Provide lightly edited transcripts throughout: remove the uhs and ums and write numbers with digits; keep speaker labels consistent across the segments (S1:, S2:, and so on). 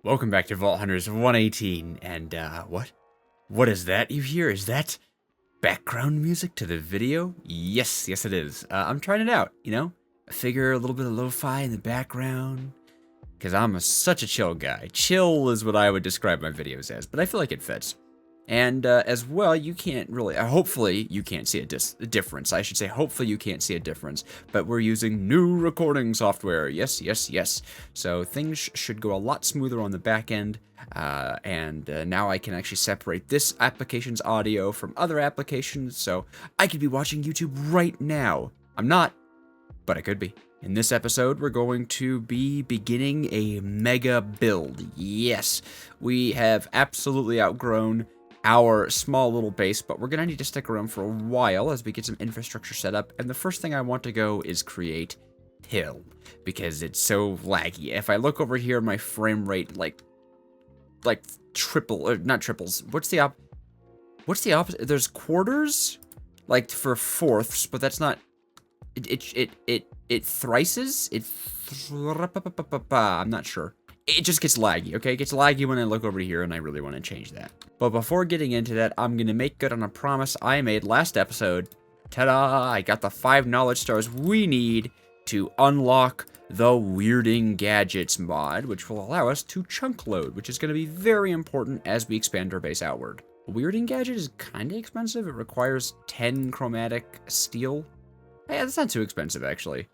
S1: Welcome back to Vault Hunters 118, and, what? What is that you hear? Is that background music to the video? Yes, it is. I'm trying it out, you know? I figure a little bit of lo-fi in the background, because I'm such a chill guy. Chill is what I would describe my videos as, but I feel like it fits. And, as well, you can't really, hopefully you can't see a difference. I should say, hopefully you can't see a difference, but we're using new recording software. Yes. So things should go a lot smoother on the back end, and now I can actually separate this application's audio from other applications, so I could be watching YouTube right now. I'm not, but I could be. In this episode, we're going to be beginning a mega build. Yes, we have absolutely outgrown our small little base, but we're gonna need to stick around for a while as we get some infrastructure set up. And the first thing I want to go is create hill, because it's so laggy. If I look over here, my frame rate like triple, or not triples. What's the opposite? There's quarters, like for fourths, but that's not. It thrices. I'm not sure. It just gets laggy, okay? It gets laggy when I look over here, and I really want to change that. But before getting into that, I'm going to make good on a promise I made last episode. Ta-da! I got the 5 knowledge stars we need to unlock the Weirding Gadgets mod, which will allow us to chunk load, which is going to be very important as we expand our base outward. A Weirding Gadget is kind of expensive. It requires 10 chromatic steel. Yeah, that's not too expensive, actually.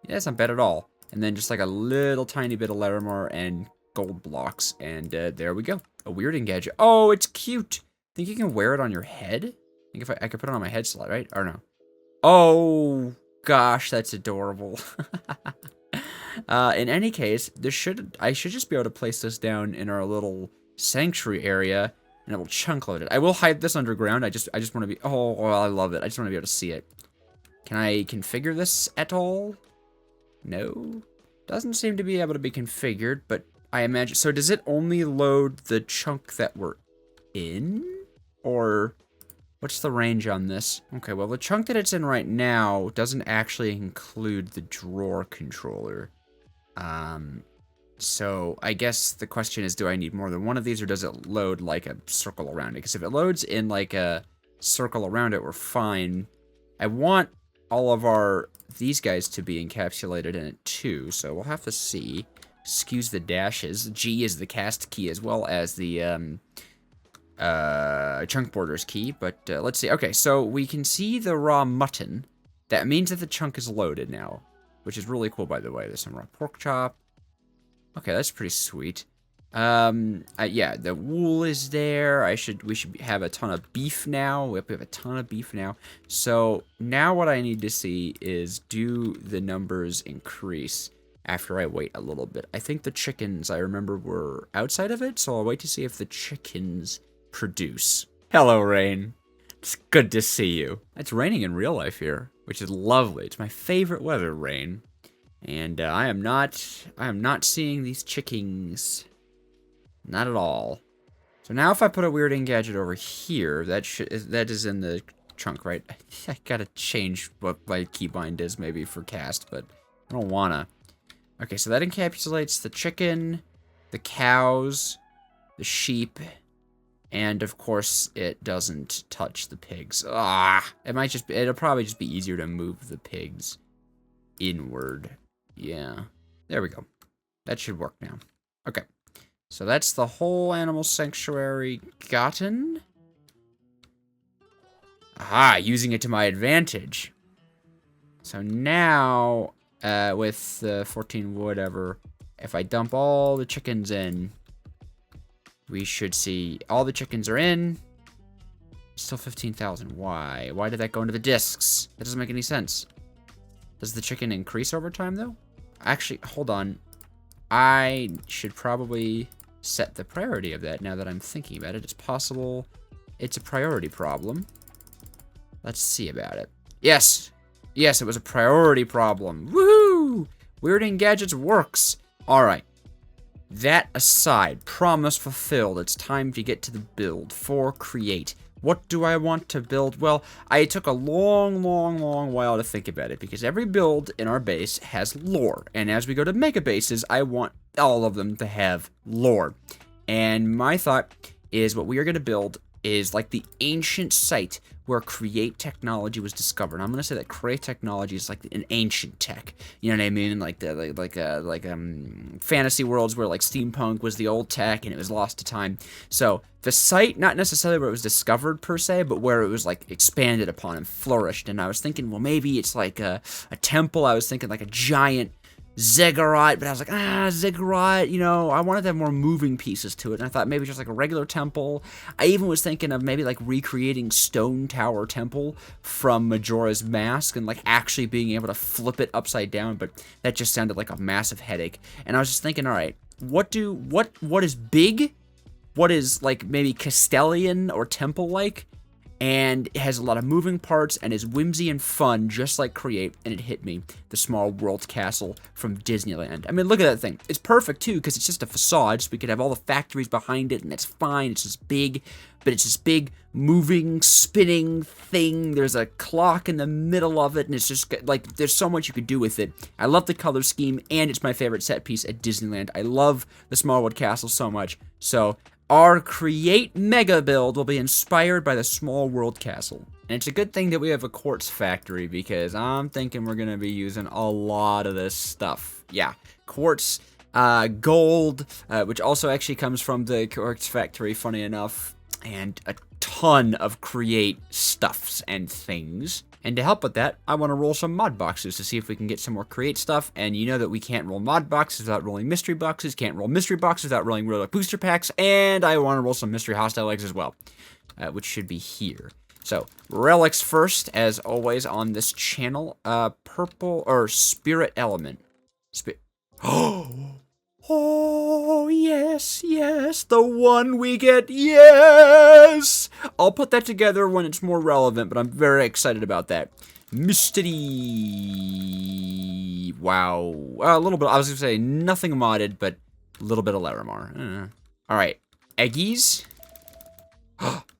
S1: Yeah, that's not bad at all. And then just like a little tiny bit of Larimar and gold blocks. And there we go. A Weirding Gadget. Oh, it's cute. Think you can wear it on your head? I think if I could put it on my head slot, right? Or no? Oh, gosh, that's adorable. In any case, I should just be able to place this down in our little sanctuary area, and it will chunk load it. I will hide this underground. I just want to be. Oh, I love it. I just want to be able to see it. Can I configure this at all? No, doesn't seem to be able to be configured, but I imagine, so does it only load the chunk that we're in? Or what's the range on this? Okay, well, the chunk that it's in right now doesn't actually include the drawer controller. So I guess the question is, do I need more than one of these, or does it load like a circle around it? Because if it loads in like a circle around it, we're fine. I want all of these guys to be encapsulated in it too, so we'll have to see. Excuse the dashes. G is the cast key as well as the chunk borders key, but let's see. Okay, so we can see the raw mutton. That means that the chunk is loaded now, which is really cool, by the way. There's some raw pork chop. Okay, that's pretty sweet. Yeah, the wool is there. We should have a ton of beef now. We have a ton of beef now. So now what I need to see is, do the numbers increase after I wait a little bit? I think the chickens, I remember, were outside of it, so I'll wait to see if the chickens produce. Hello, Rain. It's good to see you. It's raining in real life here, which is lovely. It's my favorite weather, Rain. And I am not seeing these chickens. Not at all. So now if I put a Weirding Gadget over here, that is in the chunk, right? I gotta change what my keybind is maybe for cast, but I don't wanna. Okay, so that encapsulates the chicken, the cows, the sheep, and of course it doesn't touch the pigs. It'll probably just be easier to move the pigs inward. Yeah, there we go. That should work now. Okay. So that's the whole animal sanctuary gotten. Aha, using it to my advantage. So now, with 14 whatever, if I dump all the chickens in, we should see all the chickens are in. Still 15,000. Why? Why did that go into the discs? That doesn't make any sense. Does the chicken increase over time, though? Actually, hold on. I should probably set the priority of that now that I'm thinking about it. It's possible it's a priority problem. Let's see about it. Yes! Yes, it was a priority problem. Woohoo! Weirding Gadgets works. Alright. That aside, promise fulfilled. It's time to get to the build for create. What do I want to build? Well, I took a long while to think about it because every build in our base has lore. And as we go to mega bases, I want all of them to have lore. And my thought is what we are going to build is like the ancient site where create technology was discovered. I'm going to say that create technology is like an ancient tech. You know what I mean? Like fantasy worlds where like steampunk was the old tech and it was lost to time. So the site, not necessarily where it was discovered per se, but where it was like expanded upon and flourished. And I was thinking, well, maybe it's like a temple. I was thinking like a giant ziggurat, but I was like, ziggurat, you know, I wanted to have more moving pieces to it, and I thought maybe just like a regular temple. I even was thinking of maybe like recreating Stone Tower Temple from Majora's Mask and like actually being able to flip it upside down, but that just sounded like a massive headache. And I was just thinking, all right, what is big? What is like maybe Castellian or temple-like? And it has a lot of moving parts and is whimsy and fun, just like Create, and it hit me. The Small World Castle from Disneyland. I mean, look at that thing. It's perfect, too, because it's just a facade, so we could have all the factories behind it, and it's fine. It's just big, but it's this big, moving, spinning thing. There's a clock in the middle of it, and it's just, like, there's so much you could do with it. I love the color scheme, and it's my favorite set piece at Disneyland. I love the Small World Castle so much, so our Create Mega build will be inspired by the Small World Castle. And it's a good thing that we have a quartz factory because I'm thinking we're going to be using a lot of this stuff. Yeah, quartz, gold, which also actually comes from the quartz factory, funny enough, and a ton of Create stuffs and things. And to help with that, I want to roll some mod boxes to see if we can get some more Create stuff. And you know that we can't roll mod boxes without rolling mystery boxes, can't roll mystery boxes without rolling relic booster packs, and I want to roll some mystery hostile eggs as well, which should be here. So, relics first, as always on this channel. Purple, or spirit element. Oh, yes, the one we get, yes! I'll put that together when it's more relevant, but I'm very excited about that. Mystery, wow. A little bit, I was going to say nothing modded, but a little bit of Larimar. Alright, Eggies.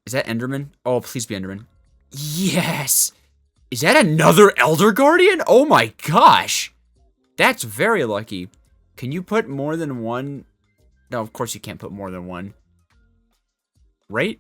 S1: Is that Enderman? Oh, please be Enderman. Yes! Is that another Elder Guardian? Oh my gosh! That's very lucky. Can you put more than one? No, of course you can't put more than one. Right?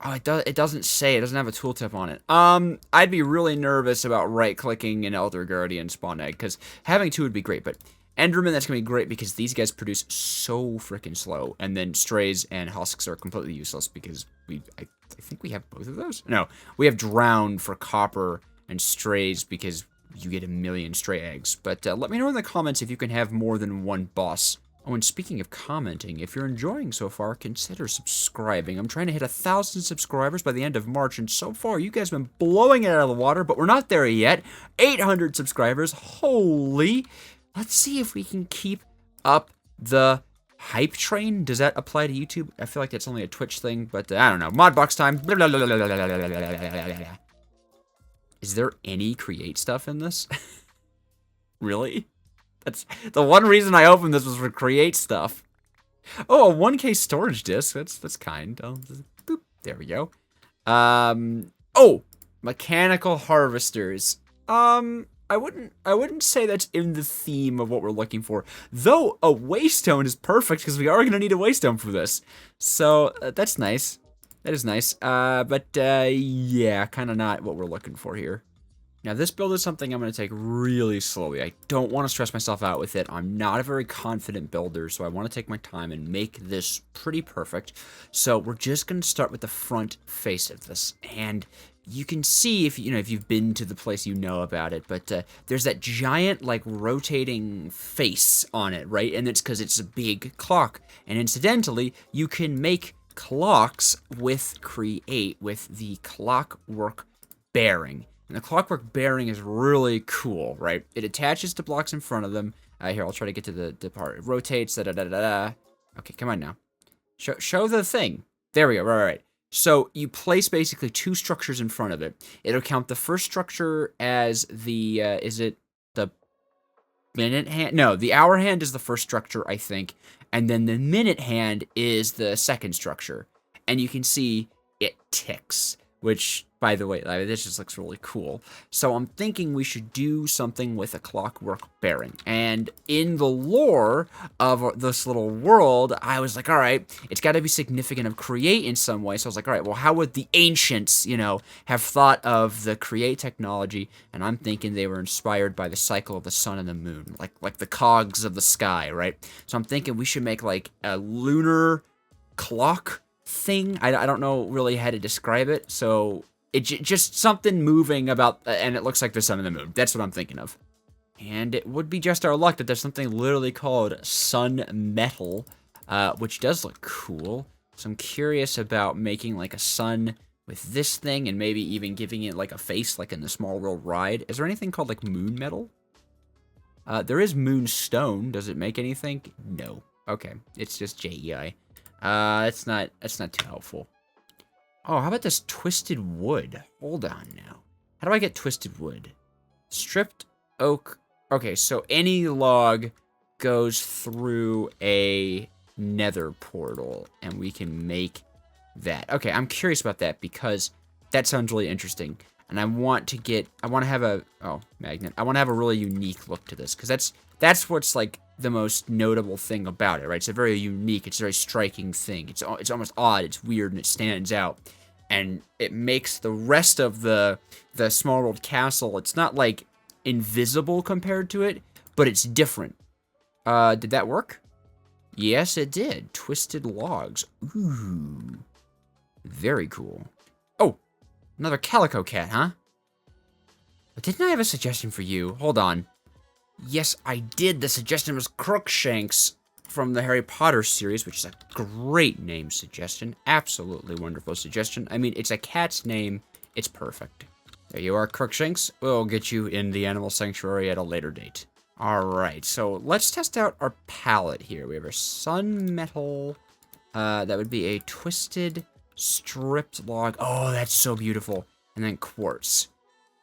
S1: Oh, it doesn't say. It doesn't have a tooltip on it. I'd be really nervous about right-clicking an Elder Guardian spawn egg, because having two would be great, but Enderman, that's going to be great because these guys produce so freaking slow, and then Strays and Husks are completely useless because I think we have both of those? No, we have Drown for Copper and Strays because you get a million stray eggs. But let me know in the comments if you can have more than one boss. Oh, and speaking of commenting, if you're enjoying so far, consider subscribing. I'm trying to hit 1,000 subscribers by the end of March, and so far, you guys have been blowing it out of the water, but we're not there yet. 800 subscribers, holy! Let's see if we can keep up the hype train. Does that apply to YouTube? I feel like that's only a Twitch thing, but I don't know. Modbox time. Is there any Create stuff in this? Really? That's the one reason I opened this was for Create stuff. Oh, a 1K storage disk. That's kind. Oh, boop. There we go. Oh, mechanical harvesters. I wouldn't say that's in the theme of what we're looking for. Though a waystone is perfect because we are going to need a waystone for this. So that's nice. That is nice. Yeah, kind of not what we're looking for here. Now, this build is something I'm going to take really slowly. I don't want to stress myself out with it. I'm not a very confident builder, so I want to take my time and make this pretty perfect. So we're just going to start with the front face of this. And you can see, if you've been to the place, you know about it, but there's that giant, like, rotating face on it, right? And it's because it's a big clock. And incidentally, you can make clocks with Create with the clockwork bearing. And the clockwork bearing is really cool, right? It attaches to blocks in front of them. Here, I'll try to get to the part. It rotates, da-da-da-da-da. Okay, come on now. Show the thing. There we go, right. So you place basically two structures in front of it. It'll count the first structure as the, is it the minute hand? No, the hour hand is the first structure, I think. And then the minute hand is the second structure. And you can see it ticks. which, by the way, this just looks really cool. So I'm thinking we should do something with a clockwork bearing. And in the lore of this little world, I was like, all right, it's got to be significant of create in some way. So I was like, all right, well, how would the ancients, have thought of the create technology? And I'm thinking they were inspired by the cycle of the sun and the moon, like the cogs of the sky, right? So I'm thinking we should make like a lunar clock thing. I don't know really how to describe it, so it's just something moving about, and it looks like the sun and the moon. That's what I'm thinking of. And it would be just our luck that there's something literally called sun metal, which does look cool. So I'm curious about making like a sun with this thing, and maybe even giving it like a face, like in the Small World ride. Is there anything called like moon metal? There is moonstone. Does it make anything? No. Okay, it's just JEI. It's not too helpful. Oh, how about this twisted wood? Hold on now. How do I get twisted wood? Stripped oak. Okay, so any log goes through a nether portal, and we can make that. Okay, I'm curious about that because that sounds really interesting. And I want to have a, magnet. I want to have a really unique look to this, because that's what's like the most notable thing about it, right? It's a very unique, it's a very striking thing. It's almost odd, it's weird, and it stands out. And it makes the rest of the Small World castle, it's not like invisible compared to it, but it's different. Did that work? Yes, it did. Twisted logs. Ooh. Very cool. Oh, another calico cat, huh? But didn't I have a suggestion for you? Hold on. Yes, I did. The suggestion was Crookshanks from the Harry Potter series, which is a great name suggestion. Absolutely wonderful suggestion. I mean, it's a cat's name. It's perfect. There you are, Crookshanks. We'll get you in the animal sanctuary at a later date. Alright, so let's test out our palette here. We have our sun metal. That would be a twisted, stripped log. Oh, that's so beautiful. And then quartz.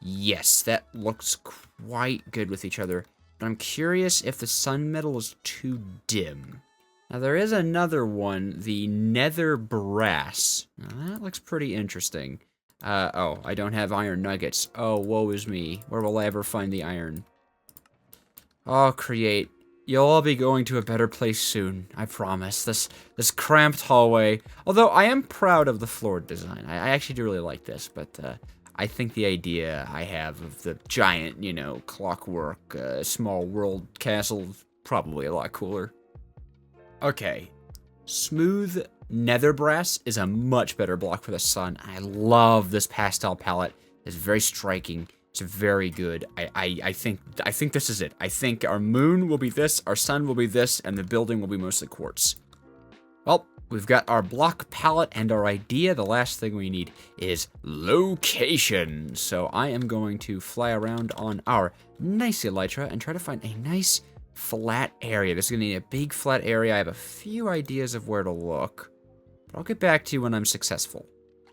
S1: Yes, that looks quite good with each other. But I'm curious if the sun metal is too dim. Now, there is another one, the nether brass. Now, that looks pretty interesting. Oh, I don't have iron nuggets. Oh, woe is me. Where will I ever find the iron? Oh, create. You'll all be going to a better place soon, I promise. This cramped hallway. Although, I am proud of the floor design. I actually do really like this, but, I think the idea I have of the giant, clockwork, small world castle is probably a lot cooler. Okay. Smooth nether brass is a much better block for the sun. I love this pastel palette. It's very striking. It's very good. I think this is it. I think our moon will be this, our sun will be this, and the building will be mostly quartz. Well, we've got our block palette and our idea. The last thing we need is location. So I am going to fly around on our nice elytra and try to find a nice flat area. This is going to need a big flat area. I have a few ideas of where to look, but I'll get back to you when I'm successful.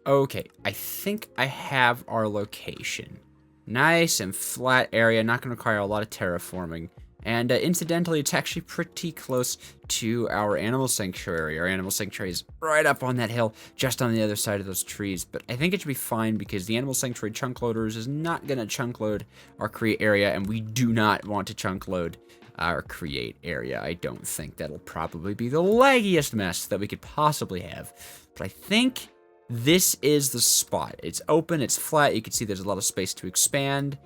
S1: Okay, I think I have our location. Nice and flat area, not going to require a lot of terraforming. And incidentally, it's actually pretty close to our animal sanctuary. Our animal sanctuary is right up on that hill, just on the other side of those trees. But I think it should be fine because the animal sanctuary chunk loaders is not going to chunk load our create area, and we do not want to chunk load our create area. I don't think that'll probably be the laggiest mess that we could possibly have. But I think this is the spot. It's open, it's flat, you can see there's a lot of space to expand.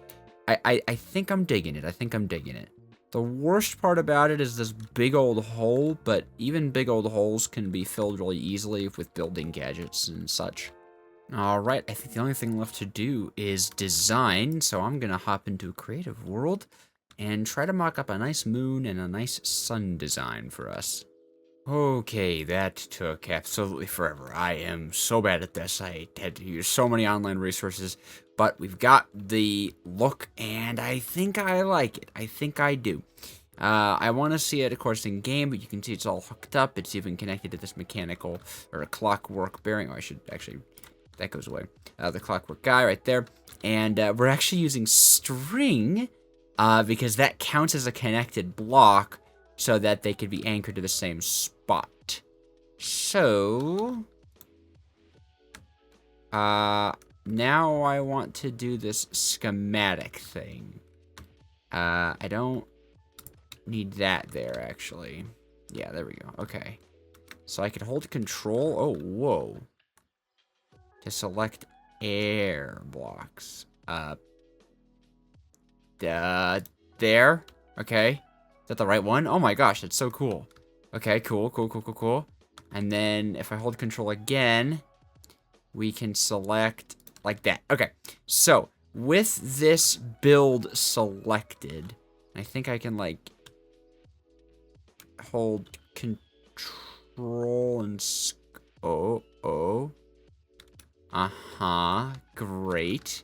S1: I think I'm digging it. I think I'm digging it. The worst part about it is this big old hole, but even big old holes can be filled really easily with building gadgets and such. Alright, I think the only thing left to do is design, so I'm gonna hop into a creative world and try to mock up a nice moon and a nice sun design for us. Okay, that took absolutely forever. I am so bad at this. I had to use so many online resources, but we've got the look, and I think I like it. I think I do. I want to see it, of course, in game, but you can see it's all hooked up. It's even connected to this mechanical, or a clockwork bearing. Oh, I should actually, that goes away. The clockwork guy right there. And we're actually using string, because that counts as a connected block, so that they could be anchored to the same spot. So, now I want to do this schematic thing. I don't need that there, actually. Yeah, there we go. Okay. So I could hold control. Oh, whoa. To select air blocks. There. Okay. Is that the right one? Oh my gosh, that's so cool. Okay, cool, cool, cool, cool, cool. And then if I hold control again, we can select like that. Okay, so with this build selected, I think I can like hold control and great.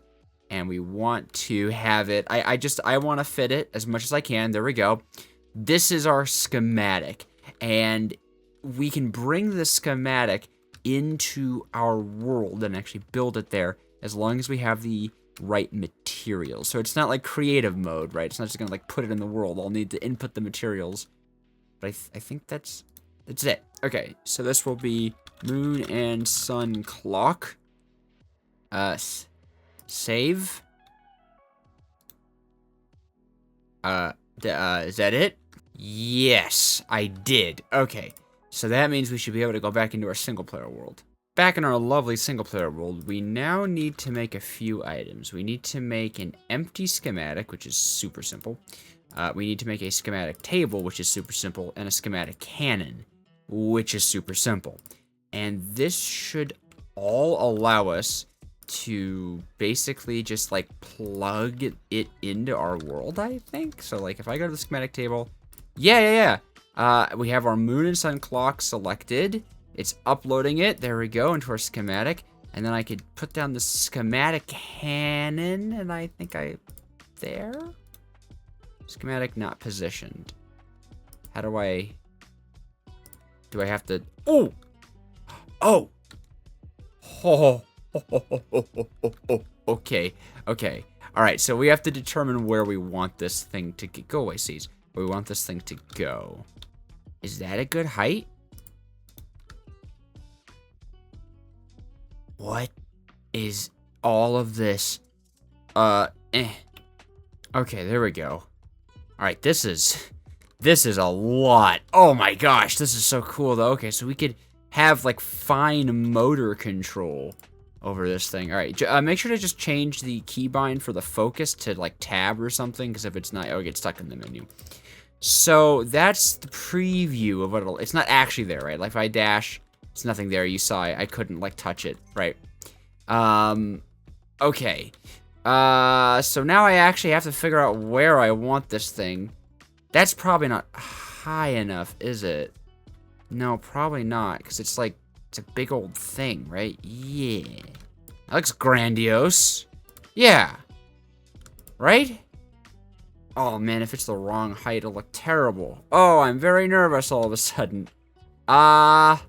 S1: And we want to have it, I want to fit it as much as I can. There we go. This is our schematic. And we can bring the schematic into our world and actually build it there as long as we have the right materials. So it's not like creative mode, right? It's not just gonna like put it in the world. I'll need to input the materials. But I think that's it. Okay, so this will be moon and sun clock. Save. Is that it? Yes, I did. Okay, so that means we should be able to go back into our single-player world. Back in our lovely single-player world, we now need to make a few items. We need to make an empty schematic, which is super simple. We need to make a schematic table, which is super simple, and a schematic cannon, which is super simple. And this should all allow us to basically just like plug it into our world, I think. So like if I go to the schematic table, we have our moon and sun clock selected. It's uploading it, there we go, into our schematic. And then I could put down the schematic cannon, and I think there? Schematic not positioned. How do I have to, oh! Okay. Alright, so we have to determine where we want this thing to go away, Seas. Where we want this thing to go. Is that a good height? What is all of this? Okay, there we go. Alright, this is a lot. Oh my gosh, this is so cool though. Okay, so we could have like fine motor control over this thing. All right, make sure to just change the keybind for the focus to like tab or something, because if it's not, it'll get stuck in the menu. So that's the preview of what it's not actually there, right? Like if I dash, it's nothing there. You saw I couldn't like touch it, right? Okay. So now I actually have to figure out where I want this thing. That's probably not high enough, is it? No, probably not, because it's like, it's a big old thing, right? Yeah. That looks grandiose. Yeah. Right? Oh, man, if it's the wrong height, it'll look terrible. Oh, I'm very nervous all of a sudden. I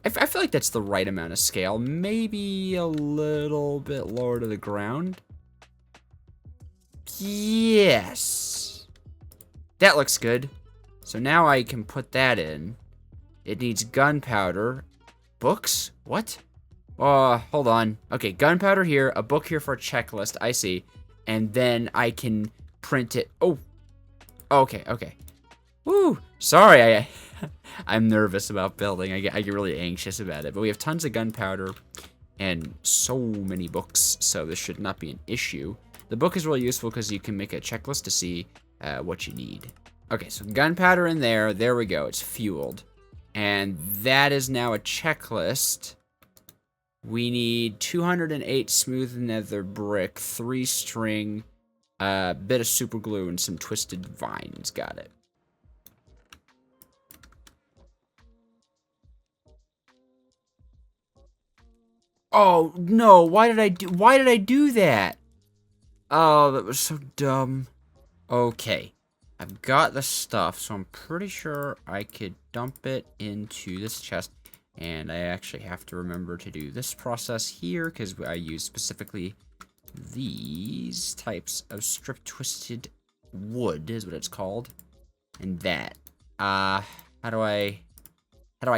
S1: feel like that's the right amount of scale. Maybe a little bit lower to the ground. Yes. That looks good. So now I can put that in. It needs gunpowder. Books? What? Hold on. Okay, gunpowder here, a book here for a checklist, I see. And then I can print it. Oh. Okay. Woo! Sorry, I'm nervous about building. I get really anxious about it. But we have tons of gunpowder and so many books, so this should not be an issue. The book is really useful because you can make a checklist to see what you need. Okay, so gunpowder in there. There we go. It's fueled. And that is now a checklist. We need 208 smooth nether brick, 3 string, a bit of super glue, and some twisted vines. Got it. Oh, no. Why did I do that? Oh, that was so dumb. Okay. I've got the stuff, so I'm pretty sure I could dump it into this chest. And I actually have to remember to do this process here, because I use specifically these types of strip twisted wood, is what it's called. And that. How do I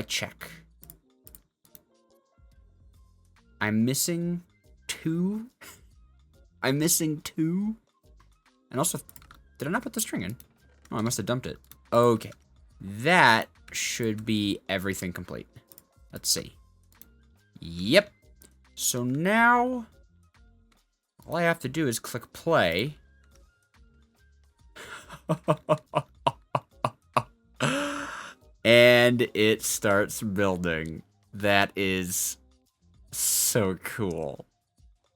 S1: check? I'm missing 2. I'm missing 2. And also, did I not put the string in? Oh, I must have dumped it. Okay. That should be everything complete. Let's see. Yep. So now, all I have to do is click play. And it starts building. That is so cool.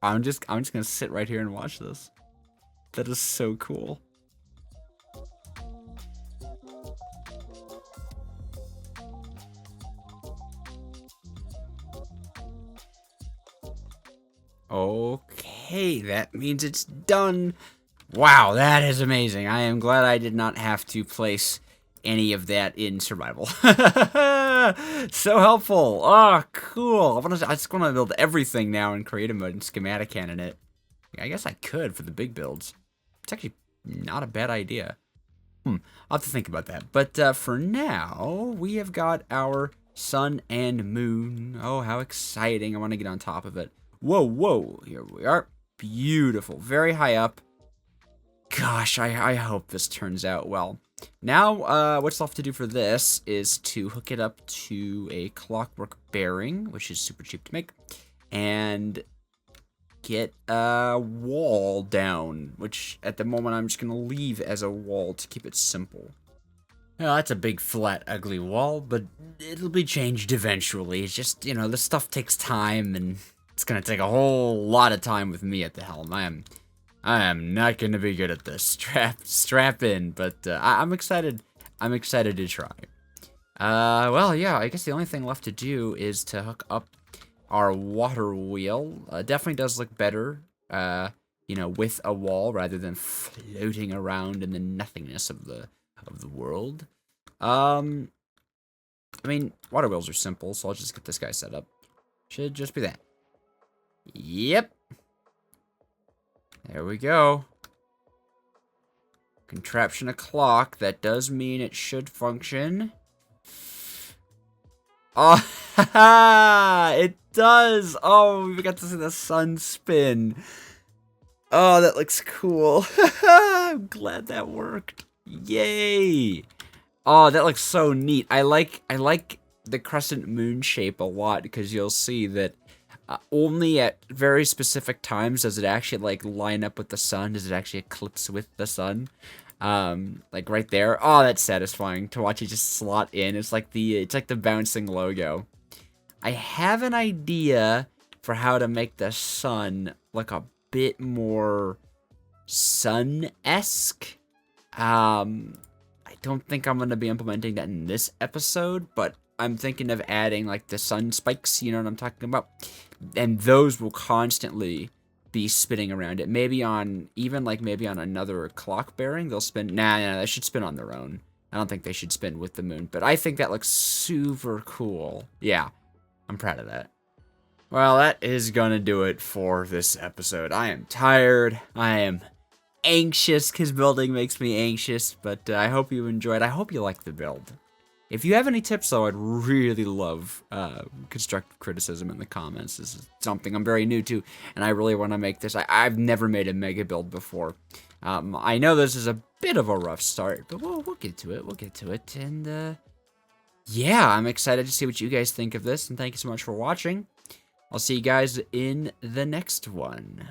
S1: I'm just gonna sit right here and watch this. That is so cool. Okay, that means it's done. Wow, that is amazing. I am glad I did not have to place any of that in survival. So helpful. Oh, cool. I just want to build everything now in creative mode and schematic cannon it. I guess I could for the big builds. It's actually not a bad idea. I'll have to think about that. But for now, we have got our sun and moon. Oh, how exciting. I want to get on top of it. Whoa, whoa. Here we are. Beautiful. Very high up. Gosh, I hope this turns out well. Now, what's left to do for this is to hook it up to a clockwork bearing, which is super cheap to make, and get a wall down, which at the moment I'm just going to leave as a wall to keep it simple. Well, that's a big, flat, ugly wall, but it'll be changed eventually. It's just, you know, this stuff takes time, and it's going to take a whole lot of time with me at the helm. I am not going to be good at this. Strap in, but I'm excited. I'm excited to try. Well, yeah, I guess the only thing left to do is to hook up our water wheel. Definitely does look better, you know, with a wall rather than floating around in the nothingness of the world. I mean, water wheels are simple, so I'll just get this guy set up. Should just be that. Yep. There we go. Contraption o'clock. That does mean it should function. Oh, it does. Oh, we got to see the sun spin. Oh, that looks cool. I'm glad that worked. Yay. Oh, that looks so neat. I like the crescent moon shape a lot because you'll see that only at very specific times does it actually like line up with the sun. Does it actually eclipse with the sun? Like right there. Oh, that's satisfying to watch it just slot in. It's like the bouncing logo. I have an idea for how to make the sun look a bit more sun-esque. I don't think I'm gonna be implementing that in this episode, but I'm thinking of adding like the sun spikes, you know what I'm talking about? And those will constantly be spinning around it. Maybe on, maybe on another clock bearing, they'll spin. Nah, they should spin on their own. I don't think they should spin with the moon, but I think that looks super cool. Yeah, I'm proud of that. Well, that is gonna do it for this episode. I am tired. I am anxious because building makes me anxious, but I hope you enjoyed. I hope you liked the build. If you have any tips, though, I'd really love constructive criticism in the comments. This is something I'm very new to, and I really want to make this. I've never made a mega build before. I know this is a bit of a rough start, but we'll get to it. We'll get to it, and yeah, I'm excited to see what you guys think of this, and thank you so much for watching. I'll see you guys in the next one.